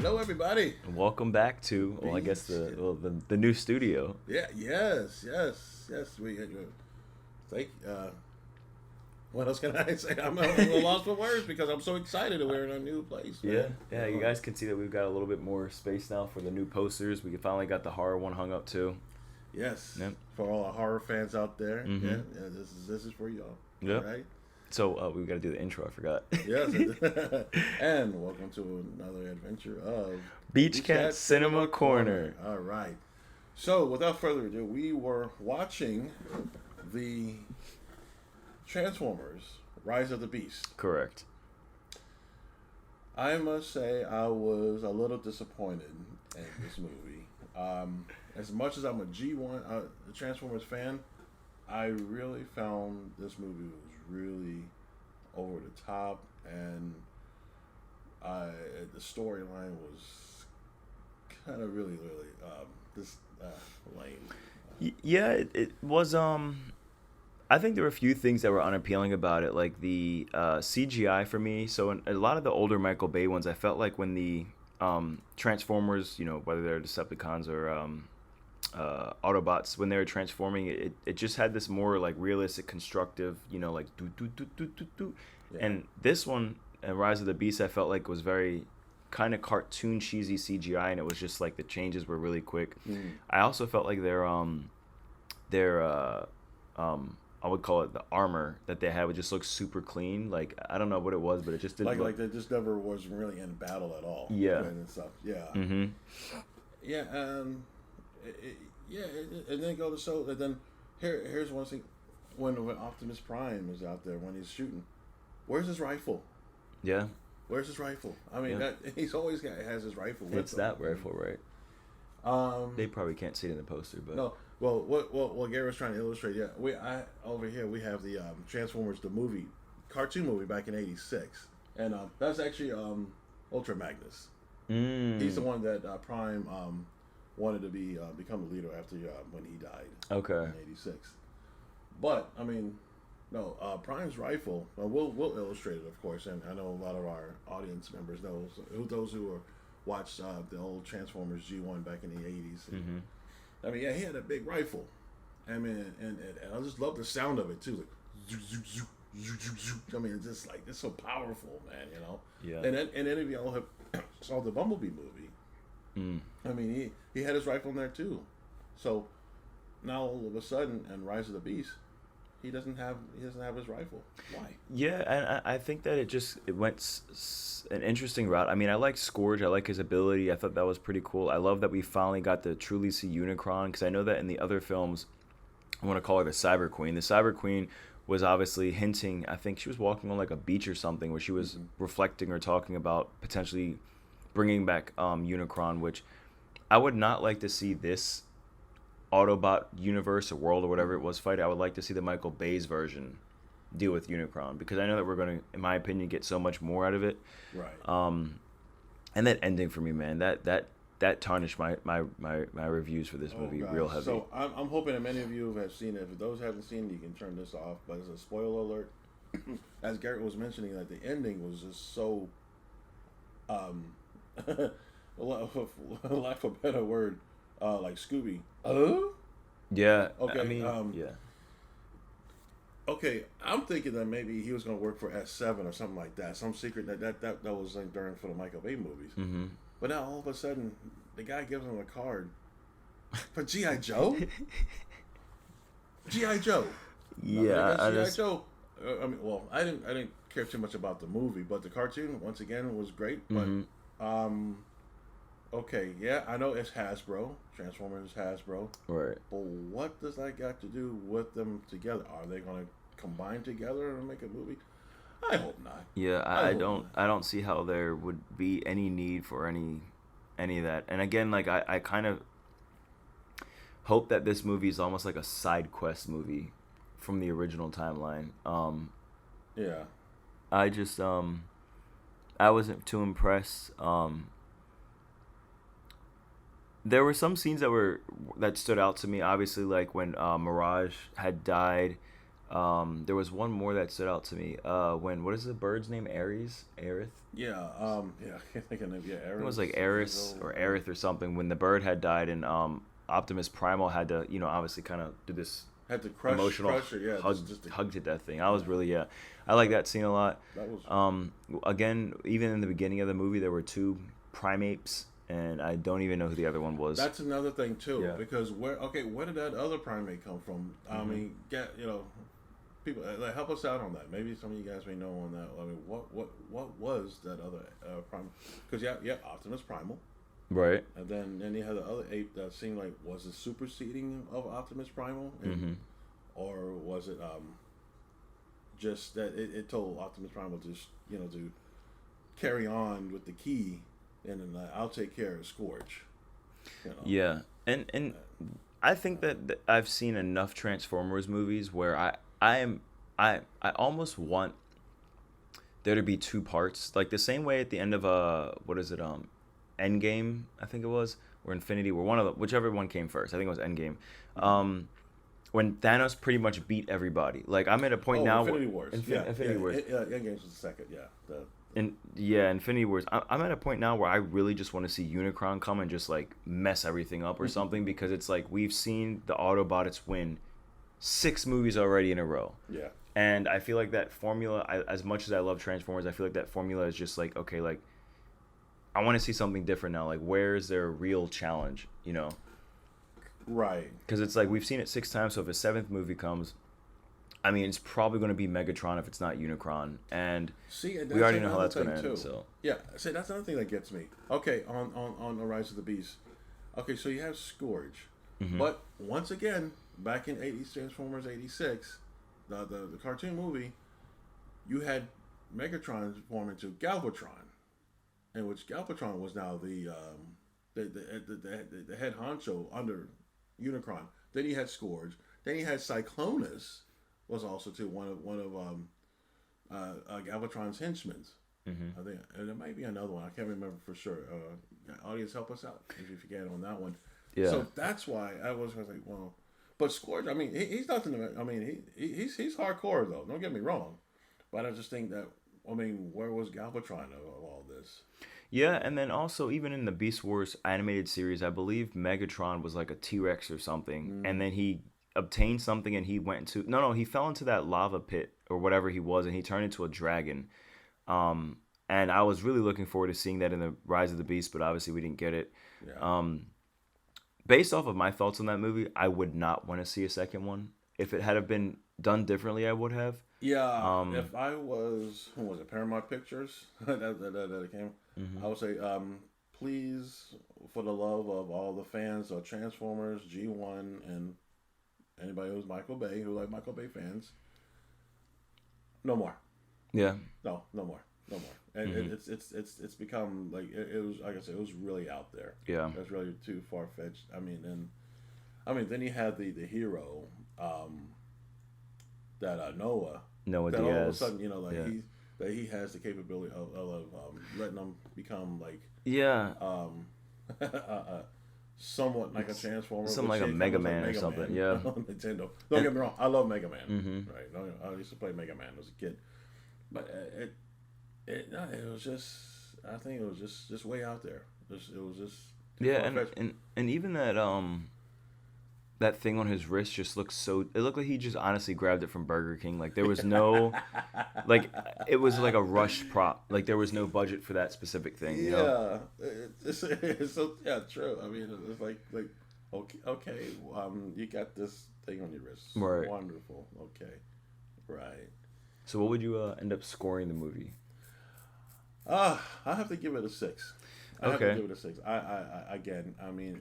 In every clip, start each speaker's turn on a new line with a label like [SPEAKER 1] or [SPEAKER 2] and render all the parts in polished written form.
[SPEAKER 1] Hello, everybody.
[SPEAKER 2] And welcome back to, well, I guess the new studio.
[SPEAKER 1] Yeah, yes. We thank. What else can I say? I'm lost for words because I'm so excited that we're in a new place. Man.
[SPEAKER 2] Yeah. You guys can see that we've got a little bit more space now for the new posters. We finally got the horror one hung up too.
[SPEAKER 1] Yes.
[SPEAKER 2] Yep.
[SPEAKER 1] For all the horror fans out there,
[SPEAKER 2] Mm-hmm.
[SPEAKER 1] yeah, this is for y'all.
[SPEAKER 2] Yep.
[SPEAKER 1] Right.
[SPEAKER 2] So we've got to do the intro. I forgot.
[SPEAKER 1] Yes. And welcome to another adventure of
[SPEAKER 2] Beach Cat Cinema Corner.
[SPEAKER 1] All right. So without further ado, we were watching the Transformers: Rise of the Beast.
[SPEAKER 2] Correct.
[SPEAKER 1] I must say I was a little disappointed in this movie. As much as I'm a G1 the Transformers fan, I really found this movie was really over the top, and the storyline was kind of really lame.
[SPEAKER 2] Yeah, it was. I think there were a few things that were unappealing about it, like the CGI for me. So in a lot of the older Michael Bay ones, I felt like when the Transformers, whether they're Decepticons or Autobots, when they were transforming, it just had this more like realistic, constructive, like do do do do do do.
[SPEAKER 1] Yeah.
[SPEAKER 2] And this one, Rise of the Beast, I felt like was very kind of cartoon cheesy CGI, and it was just like the changes were really quick. I also felt like their I would call it the armor that they had would just look super clean. Like I don't know what it was, but it just didn't
[SPEAKER 1] like they just never was really in battle at all.
[SPEAKER 2] Yeah.
[SPEAKER 1] And stuff. Yeah.
[SPEAKER 2] Mm-hmm.
[SPEAKER 1] Yeah. And then go to show. And then here's one thing: when Optimus Prime is out there when he's shooting, where's his rifle?
[SPEAKER 2] Yeah.
[SPEAKER 1] Where's his rifle? I mean, he's always has his rifle.
[SPEAKER 2] It's that rifle, right? They probably can't see it in the poster, but
[SPEAKER 1] no. Well, what Gary was trying to illustrate, over here we have the Transformers the movie, cartoon movie back in '86, and that's actually Ultra Magnus. He's the one that Prime wanted to become the leader after when he died.
[SPEAKER 2] Okay.
[SPEAKER 1] In '86, but I mean, no, Prime's rifle. We'll illustrate it, of course, and I know a lot of our audience members know those who watched the old Transformers G1 back in the '80s.
[SPEAKER 2] Mm-hmm.
[SPEAKER 1] I mean, yeah, he had a big rifle. I mean, and I just love the sound of it too. Like, zoom, zoom, zoom, zoom, zoom, zoom. I mean, it's just like it's so powerful, man.
[SPEAKER 2] Yeah.
[SPEAKER 1] And any of y'all have saw the Bumblebee movie. I mean, he had his rifle in there too. So now all of a sudden, in Rise of the Beast, he doesn't have his rifle. Why?
[SPEAKER 2] Yeah, and I think that it went an interesting route. I mean, I like Scourge. I like his ability. I thought that was pretty cool. I love that we finally got to truly see Unicron, because I know that in the other films, I want to call her the Cyber Queen. The Cyber Queen was obviously hinting, I think she was walking on like a beach or something, where she was reflecting or talking about potentially bringing back Unicron, which I would not like to see this Autobot universe or world or whatever it was fight. I would like to see the Michael Bay's version deal with Unicron, because I know that we're going to, in my opinion, get so much more out of it.
[SPEAKER 1] Right.
[SPEAKER 2] And that ending for me, man, that tarnished my reviews for this movie real heavy.
[SPEAKER 1] So I'm hoping that many of you have seen it. If those who haven't seen it, you can turn this off. But as a spoiler alert, as Garrett was mentioning, that the ending was just so, lack of a better word, like Scooby.
[SPEAKER 2] Yeah.
[SPEAKER 1] Okay.
[SPEAKER 2] I mean, yeah.
[SPEAKER 1] Okay, I'm thinking that maybe he was going to work for S7 or something like that. Some secret that was like during for the Michael Bay movies.
[SPEAKER 2] Mm-hmm.
[SPEAKER 1] But now all of a sudden, the guy gives him a card for G.I. Joe. G.I. Joe.
[SPEAKER 2] Yeah.
[SPEAKER 1] G.I. Joe. I mean, well, I didn't care too much about the movie, but the cartoon once again was great. But okay, yeah, I know it's Hasbro. Transformers is Hasbro.
[SPEAKER 2] Right.
[SPEAKER 1] But what does that got to do with them together? Are they going to combine together and make a movie? I hope not.
[SPEAKER 2] Yeah, I don't see how there would be any need for any of that. And again, like I kind of hope that this movie is almost like a side quest movie from the original timeline.
[SPEAKER 1] Yeah.
[SPEAKER 2] I just I wasn't too impressed. There were some scenes that stood out to me. Obviously, like when Mirage had died, There was one more that stood out to me. When what is the bird's name? Aerith.
[SPEAKER 1] Yeah, yeah, I can't think of it. Yeah,
[SPEAKER 2] It was like
[SPEAKER 1] Aerith.
[SPEAKER 2] Eris or Aerith or something. When the bird had died, and Optimus Primal had to, obviously kind of do this
[SPEAKER 1] Had to
[SPEAKER 2] emotional
[SPEAKER 1] crush her. Yeah,
[SPEAKER 2] hug to death thing. I was really I like that scene a lot.
[SPEAKER 1] that was
[SPEAKER 2] Again, even in the beginning of the movie, there were two primates, and I don't even know who the other one was.
[SPEAKER 1] that's another thing too.
[SPEAKER 2] Yeah.
[SPEAKER 1] Because where did that other primate come from? I mean, people help us out on that. Maybe some of you guys may know on that. I mean, what was that other primate? Because Optimus Primal.
[SPEAKER 2] Right.
[SPEAKER 1] And then you had the other ape that seemed like, was it superseding of Optimus Primal? Or was it just that it told Optimus Primal to carry on with the key, and then I'll take care of Scourge.
[SPEAKER 2] Yeah. And I think that I've seen enough Transformers movies where I almost want there to be two parts. Like the same way at the end of Endgame, I think it was, or Infinity, where whichever one came first. I think it was Endgame. When Thanos pretty much beat everybody. Like I'm at a point now.
[SPEAKER 1] Infinity Wars.
[SPEAKER 2] Infinity Wars.
[SPEAKER 1] Endgame was the second.
[SPEAKER 2] Infinity Wars. I'm at a point now where I really just want to see Unicron come and just like mess everything up or something, because it's like we've seen the Autobots win 6 movies already in a row.
[SPEAKER 1] Yeah.
[SPEAKER 2] And I feel like that formula, as much as I love Transformers, I feel like that formula is just like, okay, like I want to see something different now. Like, where is there a real challenge,
[SPEAKER 1] Right.
[SPEAKER 2] Because it's like we've seen it 6 times, so if a 7th movie comes, I mean, it's probably going to be Megatron if it's not Unicron, and we already know how that's going to end. So
[SPEAKER 1] yeah, see, that's another thing that gets me. Okay, on the Rise of the Beast. Okay, so you have Scourge, but once again, back in Transformers '86, the cartoon movie, you had Megatron form into Galvatron, in which Galvatron was now the head honcho under Unicron. Then he had Scourge. Then he had Cyclonus, was also too one of Galvatron's henchmen. I think, and there might be another one. I can't remember for sure. Audience, help us out if you forget on that one.
[SPEAKER 2] yeah.
[SPEAKER 1] So that's why I was like, well, but Scourge. I mean, he's nothing. I mean, he's hardcore though. Don't get me wrong, but I just think that. I mean, where was Galvatron of all this?
[SPEAKER 2] Yeah, and then also even in the Beast Wars animated series, I believe Megatron was like a T-Rex or something, and then he obtained something and he went into he fell into that lava pit or whatever he was, and he turned into a dragon. And I was really looking forward to seeing that in the Rise of the Beast, but obviously we didn't get it.
[SPEAKER 1] Yeah.
[SPEAKER 2] Based off of my thoughts on that movie, I would not want to see a second one. If it had have been done differently, I would have.
[SPEAKER 1] Yeah, if I was, who was it, Paramount Pictures that came, I would say, please, for the love of all the fans of Transformers, G1, and anybody who's Michael Bay, who like Michael Bay fans, no more.
[SPEAKER 2] Yeah.
[SPEAKER 1] No more. And it's become like it was, like I said, it was really out there.
[SPEAKER 2] Yeah.
[SPEAKER 1] It was really too far fetched. I mean, then you had the hero, that Noah
[SPEAKER 2] Noah
[SPEAKER 1] that
[SPEAKER 2] Diaz.
[SPEAKER 1] all of a sudden, he has the capability of letting them become like somewhat like a Transformer,
[SPEAKER 2] something like a Mega Man or something. Yeah,
[SPEAKER 1] Nintendo. Don't get me wrong, I love Mega Man. Right, I used to play Mega Man as a kid, but it was just, I think it was just way out there. It was just
[SPEAKER 2] and even that thing on his wrist just looked so. It looked like he just honestly grabbed it from Burger King. Like there was no, like it was like a rush prop. Like there was no budget for that specific thing. You know?
[SPEAKER 1] It's so true. I mean, it's like okay, you got this thing on your wrist.
[SPEAKER 2] Right.
[SPEAKER 1] Wonderful. Okay. Right.
[SPEAKER 2] So what would you end up scoring the movie?
[SPEAKER 1] I have to give it a 6. I
[SPEAKER 2] Okay.
[SPEAKER 1] have to give it a 6. I mean.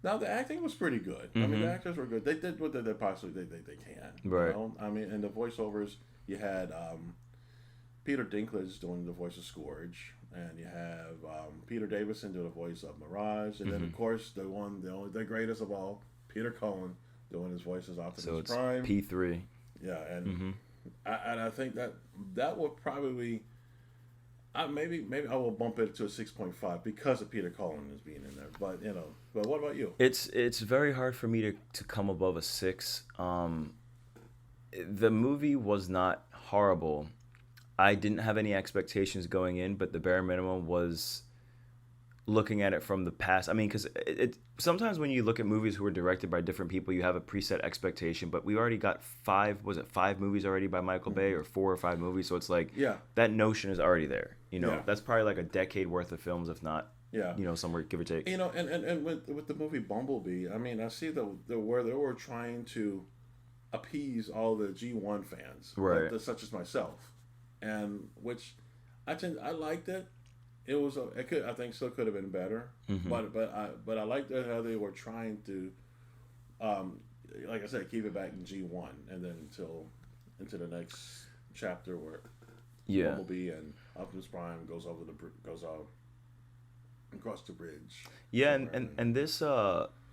[SPEAKER 1] Now the acting was pretty good. I mean, the actors were good. They did what they possibly they can.
[SPEAKER 2] Right.
[SPEAKER 1] You know? I mean, and the voiceovers, you had Peter Dinklage doing the voice of Scourge, and you have Peter Davison doing the voice of Mirage, and then of course the greatest of all, Peter Cullen doing his voice as Optimus
[SPEAKER 2] So it's
[SPEAKER 1] Prime.
[SPEAKER 2] P3.
[SPEAKER 1] Yeah, and I think that would probably. Maybe I will bump it to a 6.5 because of Peter Cullen is being in there. But but what about you?
[SPEAKER 2] It's very hard for me to come above a 6. The movie was not horrible. I didn't have any expectations going in, but the bare minimum was looking at it from the past. I mean, because sometimes when you look at movies who are directed by different people, you have a preset expectation. But we already got five movies already by Michael Bay, or 4 or 5 movies? So it's like that notion is already there. That's probably like a decade worth of films, if not. Somewhere give or take.
[SPEAKER 1] And with the movie Bumblebee, I mean, I see where they were trying to appease all the G1 fans,
[SPEAKER 2] right?
[SPEAKER 1] Such as myself, and which I liked it. It was I think still could have been better, but I liked how they were trying to, like I said, keep it back in G1, and then into the next chapter where Bumblebee and Optimus Prime goes across the bridge.
[SPEAKER 2] Yeah, and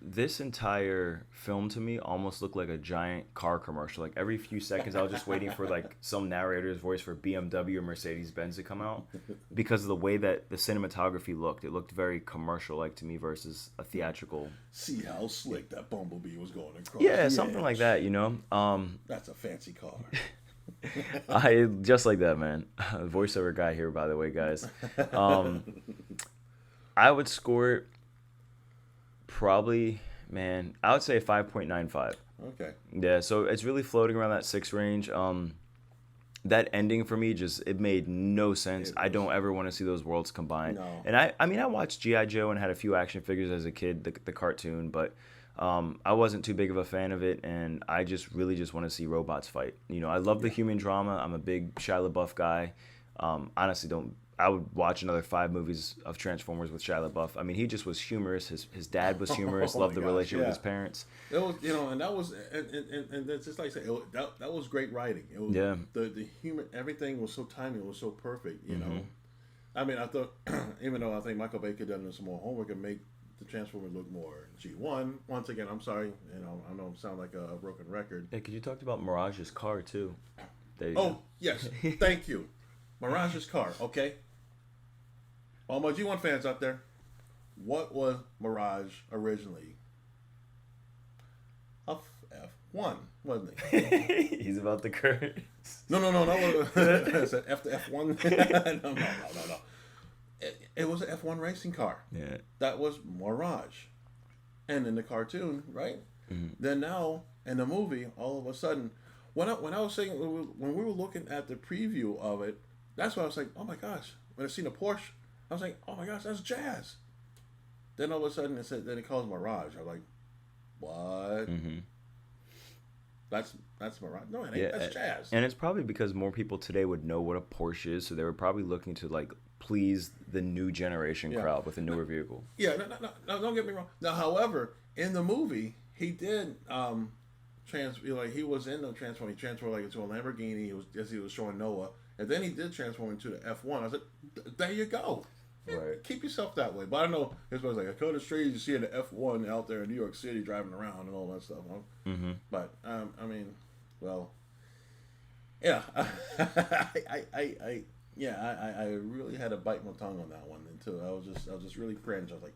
[SPEAKER 2] this entire film to me almost looked like a giant car commercial. Like every few seconds, I was just waiting for like some narrator's voice for BMW or Mercedes-Benz to come out, because of the way that the cinematography looked. It looked very commercial-like to me versus a theatrical.
[SPEAKER 1] See how slick that Bumblebee was going across.
[SPEAKER 2] Yeah, something like that,
[SPEAKER 1] That's a fancy car.
[SPEAKER 2] I just like that, man. Voiceover guy here, by the way, guys. I would score it probably, I would say 5.95.
[SPEAKER 1] Okay.
[SPEAKER 2] Yeah, so it's really floating around that 6 range. That ending for me it made no sense. I don't ever want to see those worlds combined.
[SPEAKER 1] No.
[SPEAKER 2] And I watched G.I. Joe and had a few action figures as a kid, the cartoon, but I wasn't too big of a fan of it, and I just really want to see robots fight. I love the human drama. I'm a big Shia LaBeouf guy. Honestly, I would watch another 5 movies of Transformers with Shia LaBeouf. I mean, he just was humorous. His dad was humorous. Loved the relationship with his parents.
[SPEAKER 1] It was, and that was, and it's just like I said, that was great writing. It was, the humor, everything was so timely. It was so perfect. You know, I mean, I thought, even though I think Michael Bay could have done some more homework and make the Transformers look more G1. Once again, I'm sorry. I know I sound like a broken record.
[SPEAKER 2] Yeah, because you talked about Mirage's car too. There you
[SPEAKER 1] go. Yes, thank you. Mirage's car. Okay. All my G1 fans out there, what was Mirage originally? A F1, wasn't it?
[SPEAKER 2] He's about to curse.
[SPEAKER 1] No. It's an F1. No. It was an F1 racing car.
[SPEAKER 2] Yeah.
[SPEAKER 1] That was Mirage. And in the cartoon, right? Mm-hmm. Then now, in the movie, all of a sudden, when I was saying, when we were looking at the preview of it, that's why I was like, oh my gosh. When I seen a Porsche, I was like, oh my gosh, that's Jazz. Then all of a sudden it calls Mirage. I was like, what? Mm-hmm. That's Mirage. No, it ain't. Yeah, that's Jazz.
[SPEAKER 2] And it's probably because more people today would know what a Porsche is, so they were probably looking to like please the new generation crowd with a newer vehicle.
[SPEAKER 1] Yeah, no, don't get me wrong. Now, however, in the movie, he did he was in the transform. He transformed like into a Lamborghini. He was showing Noah, and then he did transform into the F1. I was like, there you go. Right. Keep yourself that way. But I know it's like a code of streets. You see the F1 out there in New York City driving around and all that stuff. Huh? Mm-hmm. But I mean, well, yeah, I really had to bite my tongue on that one until I was just really cringe. I was like,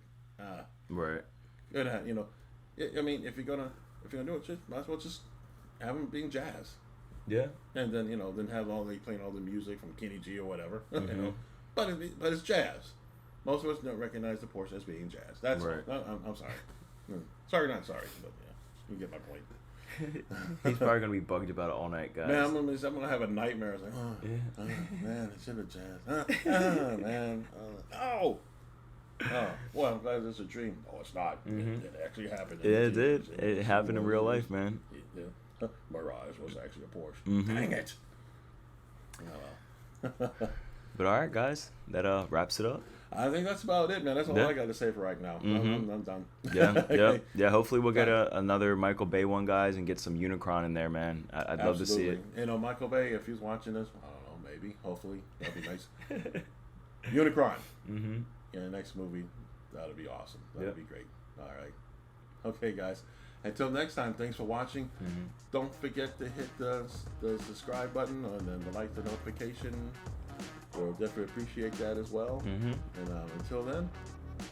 [SPEAKER 2] right.
[SPEAKER 1] You know, I mean, if you're gonna do it, just might as well just have them being Jazz.
[SPEAKER 2] Yeah.
[SPEAKER 1] And then then have playing all the music from Kenny G or whatever. Mm-hmm. You know, but it's Jazz. Most of us don't recognize the Porsche as being Jazz. That's right. I'm sorry. Sorry, not sorry, but yeah, you get my point.
[SPEAKER 2] He's probably gonna be bugged about it all night, guys.
[SPEAKER 1] Man, I'm gonna have a nightmare. It's like, man, it should have Jazz. Man, oh, well, I'm glad it's a dream. Oh, it's not. Mm-hmm. It actually happened.
[SPEAKER 2] Yeah, it did. It happened in real life, man.
[SPEAKER 1] Yeah. Mirage was actually a Porsche.
[SPEAKER 2] Mm-hmm.
[SPEAKER 1] Dang it. Oh, well.
[SPEAKER 2] But all right, guys, that wraps it up.
[SPEAKER 1] I think that's about it, man. That's all I got to say for right now.
[SPEAKER 2] Mm-hmm.
[SPEAKER 1] I'm done.
[SPEAKER 2] Yeah. Hopefully we'll get another Michael Bay one, guys, and get some Unicron in there, man. I'd love to see it.
[SPEAKER 1] Michael Bay, if he's watching this, I don't know, maybe, hopefully, that'd be nice. Unicron. Mm-hmm. In the next movie, that'll be awesome. That'll be great. All right. Okay, guys. Until next time, thanks for watching. Mm-hmm. Don't forget to hit the subscribe button and then the like, the notification. We'll definitely appreciate that as well. Mm-hmm. And until then,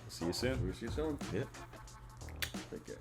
[SPEAKER 2] see you soon.
[SPEAKER 1] We'll see you soon.
[SPEAKER 2] Yeah.
[SPEAKER 1] Take care.